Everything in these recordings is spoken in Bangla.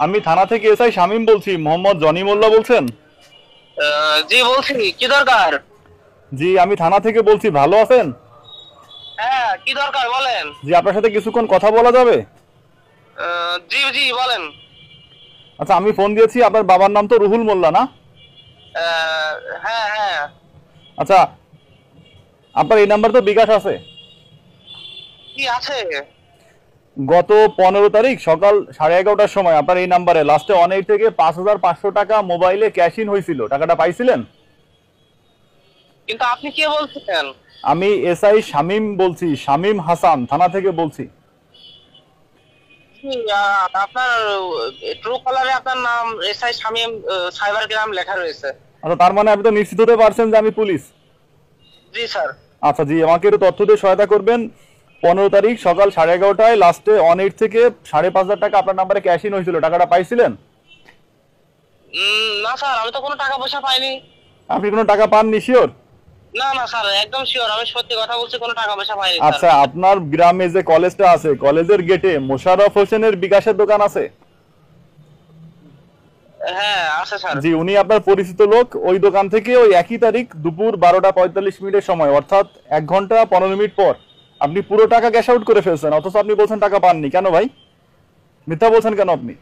আমি থানা থেকে এসআই শামীম বলছি। মোহাম্মদ জনি মোল্লা বলছেন? জি বলছি, কি দরকার? জি, আমি থানা থেকে বলছি। ভালো আছেন? হ্যাঁ, কি দরকার বলেন। জি, আপনার সাথে কিছুক্ষণ কথা বলা যাবে? জি জি বলেন। আচ্ছা, আমি ফোন দিয়েছি, আপনার বাবার নাম তো রুহুল মোল্লা না? আহ, হ্যাঁ হ্যাঁ। আচ্ছা, আপনার এই নাম্বার তো বিকাশ আছে? কি আছে? গত 15 তারিখ সকাল 11:30টার সময় আপনার এই নাম্বারে লাস্টে অনেক থেকে 5,500 টাকা মোবাইলে ক্যাশ ইন হয়েছিল। টাকাটা পাইছিলেন? কিন্তু আপনি কে বলছেন? আমি এসআই শামীম বলছি, শামীম হাসান, থানা থেকে বলছি। কি, আপনার ট্রু কলারে আপনার নাম এসআই শামীম সাইবার ক্রাইম লেখা রয়েছে। আচ্ছা, তার মানে আপনি তো নিশ্চিত হতে পারছেন যে আমি পুলিশ? জি স্যার। আচ্ছা জি, আমাকে একটু তথ্য দিয়ে সহায়তা করবেন। 15 তারিখ সকাল 11:30টায় লাস্টে অনেক থেকে 5,500 টাকা আপনার নাম্বারে ক্যাশ ইন হয়েছিল। টাকাটা পাইছিলেন? না স্যার, আমি তো কোনো টাকা পয়সা পাইনি। আপনি কোনো টাকা পাননি? শিওর? না না স্যার, একদম শিওর, আমি সত্যি কথা বলছি, কোনো টাকা পয়সা পাইনি স্যার। আচ্ছা, আপনার গ্রামে যে কলেজটা আছে, কলেজের গেটে মোশাররফ হোসেনের বিকাশের দোকান আছে? হ্যাঁ আছে স্যার। জি, উনি আপনার পরিচিত লোক। ওই দোকান থেকে ওই একই তারিখ দুপুর 12:45 সময়, অর্থাৎ 1 ঘন্টা 15 মিনিট পর আপনি পুরো টাকা ক্যাশ আউট করে ফেলছেন, অথচ আপনি বলছেন টাকা পাননি। কেন ভাই, মিথ্যা বলছেন কেন আপনি?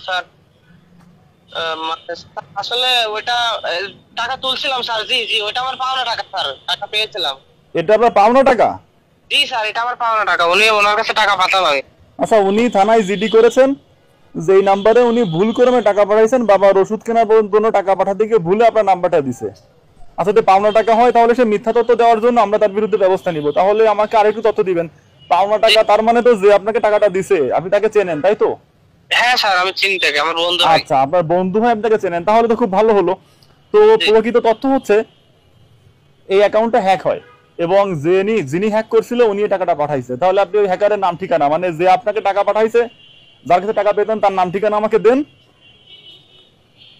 স্যার মানে আসলে ওইটা টাকা তুলছিলাম স্যার। জি জি, ওইটা আমার পাওনা টাকা স্যার, টাকা পেয়েছিলাম। এটা আপনার পাওনা টাকা? জি স্যার, এটা আমার পাওনা টাকা, উনি ওনার কাছে টাকা পাঠালাম আমি। আচ্ছা, উনি থানায় জিডি করেছেন যে এই নাম্বারে উনি ভুল করে টাকা পাঠাইছেন, বাবার ওষুধ কেনার জন্য টাকা পাঠাতে গিয়ে ভুলে আপনার নাম্বারটা দিছে। আচ্ছা, যদি পাওনা টাকা হয় তাহলে সে মিথ্যা তথ্য দেওয়ার জন্য আমরা তার বিরুদ্ধে ব্যবস্থা নিব। তাহলে আমাকে আরেকটু তথ্য দিবেন। পাওনা টাকা তার মানে তো যে আপনাকে টাকাটা দিছে আপনি তাকে চেনেন, তাই তো? হ্যাঁ স্যার, আমি চিনি তাকে, আমার বন্ধু ভাই। আচ্ছা, আপনার বন্ধু হয়, আপনাকে চেনেন, তাহলে তো খুব ভালো হলো। তো জি। প্রকৃত তথ্য হচ্ছে এই অ্যাকাউন্টটা হ্যাক হয় এবং যিনি যিনি হ্যাক করছিল উনি এই টাকাটা পাঠাইছে। তাহলে আপনি ওই হ্যাকারের নাম ঠিকানা, মানে যে আপনাকে টাকা পাঠাইছে, যার কাছে টাকা পেতেন তার নাম ঠিকানা আমাকে দেন।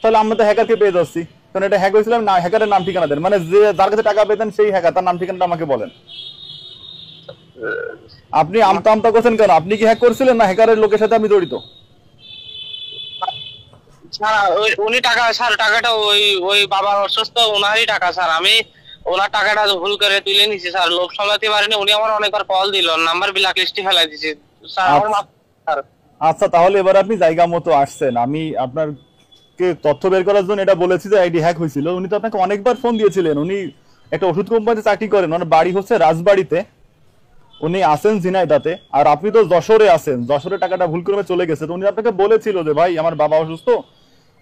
তাহলে আমরা তো হ্যাকারকে পেয়ে যাচ্ছি। কারণ এটা হ্যাক হয়েছিল, না হ্যাকারের নাম ঠিকানা দেন, মানে যে যার কাছে টাকা পেতেন সেই হ্যাকার, তার নাম ঠিকানাটা আমাকে বলেন। আপনি আমতা আমতা করছেন কেন? আপনি কি হ্যাক করছিলেন না হ্যাকারের লোকের সাথে আমি জড়িত? স্যার উনি টাকা, স্যার টাকাটা ওই ওই বাবার অসুস্থ, ওনারই টাকা স্যার। আমি ওনার টাকাটা ভুল করে তুলে নিছি স্যার, লোভ সামলাতে পারিনি। উনি আমার অনেকবার কল দিল, নাম্বার ব্ল্যাক লিস্টে ফেলাই দিয়েছি স্যার, আমার আচ্ছা মাফ স্যার। আচ্ছা, তাহলে এবার আপনি জায়গা মতো আসছেন। আমি আপনার কে তথ্য বের করার জন্য এটা বলেছি যে আইডি হ্যাক হয়েছিল। উনি তো আপনাকে অনেকবার ফোন দিয়েছিলেন। উনি একটা ওষুধ কোম্পানিতে চাকরি করেন, ওনার বাড়ি হচ্ছে রাজবাড়িতে, উনি আছেন ঝিনাইদাতে, আর আপনি তো যশোরে আছেন। যশোরে টাকাটা ভুল করে চলে গেছে। তো উনি আপনাকে বলেছিল যে ভাই আমার বাবা অসুস্থ,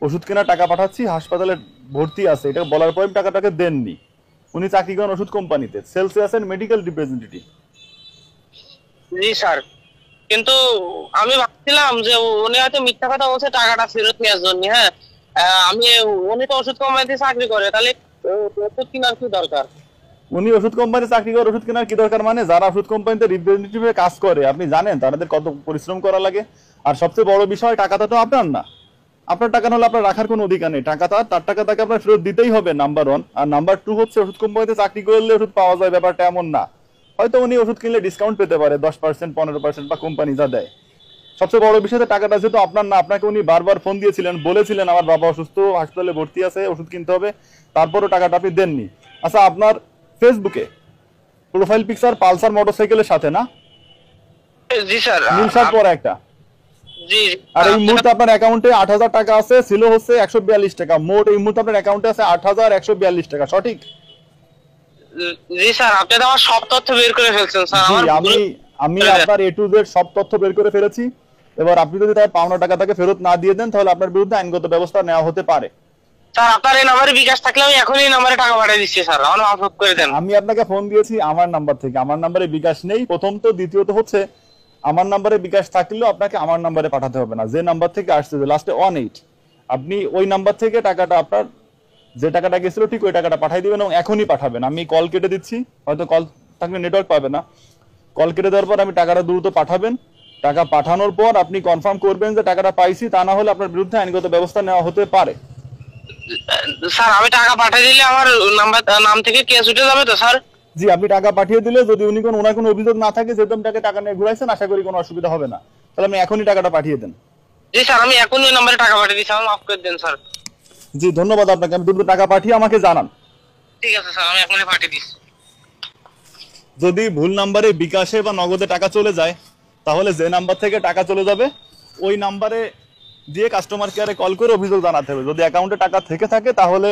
ওষুধ কেনার টাকা পাঠাচ্ছি, হাসপাতালে ভর্তি আছে, এটা বলার পর টাকাটাকে দেননি। উনি চাকরি করেন ওষুধ কোম্পানিতে, সেলসে আছেন, মেডিকেল রিপ্রেজেন্টেটিভ। জি স্যার, কিন্তু আমি ভাবছিলাম যে উনি হয়তো মিথ্যা কথা বলছে টাকাটা ফেরত নেওয়ার জন্য। হ্যাঁ, আমি, উনি তো ওষুধ কোম্পানিতে চাকরি করে, তাহলে ওষুধ কেনার কি দরকার? উনি ওষুধ কোম্পানিতে চাকরি করে, ওষুধ কেনার কি দরকার? মানে যারা ওষুধ কোম্পানিতে রিপ্রেজেন্টেটিভে কাজ করে আপনি জানেন তাদের কত পরিশ্রম করা লাগে। আর সবচেয়ে বড় বিষয়, টাকাটা তো আপনার না। আপনার টাকা হলে আপনার রাখার কোনো অধিকার নেই। টাকা তার টাকা তাকে আপনার ফেরত দিতেই হবে, নাম্বার ওয়ান। আর নাম্বার টু হচ্ছে ওষুধ কোম্পানিতে চাকরি করলে ওষুধ পাওয়া যায় ব্যাপারটা এমন না। হয়তো উনি ওষুধ কিনলে ডিসকাউন্ট পেতে পারে 10%, 15%, বা কোম্পানি যা দেয়। সবচেয়ে বড় বিষয়, টাকাটা যেহেতু আপনার না, আপনাকে উনি বারবার ফোন দিয়েছিলেন, বলেছিলেন আমার বাবা অসুস্থ, হাসপাতালে ভর্তি আছে, ওষুধ কিনতে হবে, তারপরও টাকাটা আপনি দেননি। আচ্ছা, আপনার ফেসবুকে প্রোফাইল পিকচার পালসার মোটরসাইকেলের সাথে না? জি স্যার। নীল শার্ট পরা একটা। জি আর এই মুহূর্তে আপনার অ্যাকাউন্টে 8,000 টাকা আছে, ছিল হচ্ছে 142 টাকা। মোট এই মুহূর্তে আপনার অ্যাকাউন্টে আছে 8,142 টাকা, সঠিক? জি স্যার, আপনি তো আমার সব তথ্য বের করে ফেলছেন স্যার, জি, আমার আমি আমি আপনার A to Z সব তথ্য বের করে ফেলেছি। এবার আপনি যদি তার পাওনা টাকা তাকে ফেরত না দিয়ে দেন তাহলে আপনার বিরুদ্ধে আইনগত ব্যবস্থা নেওয়া হতে পারে। স্যার আপনার এই নাম্বারে বিকাশ থাকলে আমি এখনই এই নাম্বারে টাকা পাঠিয়ে দিচ্ছি স্যার, আমার মাফ করে দেন। আমি আপনাকে ফোন দিয়েছি আমার নাম্বার থেকে, আমার নাম্বারে বিকাশ নেই প্রথম। তো দ্বিতীয়ত হচ্ছে, আমার নাম্বারে বিকাশ থাকলেও আপনাকে আমার নাম্বারে পাঠাতে হবে না। যে নাম্বার থেকে আসছে লাস্টে 18, আপনি ওই নাম্বার থেকে টাকাটা, আপনার যে টাকাটা গেছিল ঠিক ওই টাকাটা পাঠিয়ে দিবেন এবং এখনই পাঠাবেন। আমি কল কেটে দিচ্ছি, হয়তো কল থাকলে নেটওয়ার্ক পাবে না। কল কেটে দেওয়ার পর আমি টাকাটা দ্রুত পাঠাবেন। টাকা পাঠানোর পর আপনি কনফার্ম করবেন যে টাকাটা পাইছি, তা না হলে আপনার বিরুদ্ধে আইনগত ব্যবস্থা নেওয়া হতে পারে। স্যার আমি টাকা পাঠিয়ে দিলে আমার নাম্বার, নাম থেকে কেস উঠে যাবে তো স্যার? জি, আপনি টাকা পাঠিয়ে দিলে যদি ওনার কোনো অভিযোগ না থাকে, যেহেতু আপনি টাকা নিয়ে ঘুরাইছেন, আশা করি কোনো অসুবিধা হবে না। তাহলে আপনি এখনই টাকাটা পাঠিয়ে দেন। জি স্যার, আমি এখনই ওই নাম্বারে টাকা পাঠিয়ে দিচ্ছি, আমার মাফ করে দেন স্যার। জি ধন্যবাদ আপনাকে, আমি দ্রুত টাকা পাঠিয়ে আমাকে জানান। ঠিক আছে স্যার, আমি এখনই পাঠিয়ে দিচ্ছি। যদি ভুল নাম্বারে বিকাশে বা নগদে টাকা চলে যায়, তাহলে যে নাম্বার থেকে টাকা চলে যাবে ওই নাম্বারে দিয়ে কাস্টমার কেয়ারে কল করে অভিযোগ জানাতে হবে। যদি অ্যাকাউন্টে টাকা থেকে থাকে তাহলে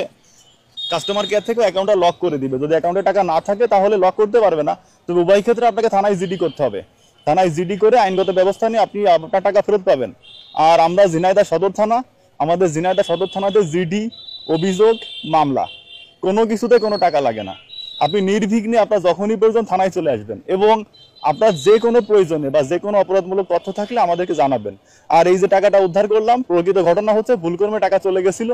কাস্টমার কেয়ার থেকে অ্যাকাউন্টটা লক করে দিবে, যদি অ্যাকাউন্টে টাকা না থাকে তাহলে লক করতে পারবে না। তবে উভয় ক্ষেত্রে আপনাকে থানায় জিডি করতে হবে, থানায় জিডি করে আইনগত ব্যবস্থা নিয়ে আপনি আপনার টাকা ফেরত পাবেন। আর আমরা ঝিনাইদহ সদর থানা, আমাদের ঝিনাইদহ সদর থানাতে জিডি, অভিযোগ, মামলা কোনো কিছুতে কোনো টাকা লাগে না। আপনি নির্বিঘ্নে আপনার যখনই প্রয়োজন থানায় চলে আসবেন এবং আপনার যে কোনো প্রয়োজনে বা যে কোনো অপরাধমূলক তথ্য থাকলে আমাদেরকে জানাবেন। আর এই যে টাকাটা উদ্ধার করলাম, প্রকৃত ঘটনা হচ্ছে ভুলক্রমে টাকা চলে গেছিল,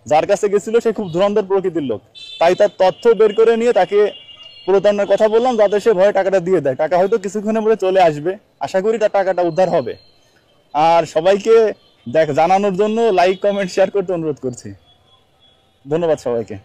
যার কাছে গেছিল সে খুব ধুরন্ধর প্রকৃতির লোক, তাই তার তথ্য বের করে নিয়ে তাকে প্রতারণার কথা বললাম যাতে সে ভয়ে টাকাটা দিয়ে দেয়। টাকা হয়তো কিছুক্ষণের মধ্যে চলে আসবে, আশা করি তার টাকাটা উদ্ধার হবে। আর সবাইকে জানানোর জন্য লাইক, কমেন্ট, শেয়ার করতে অনুরোধ করছি। ধন্যবাদ সবাইকে।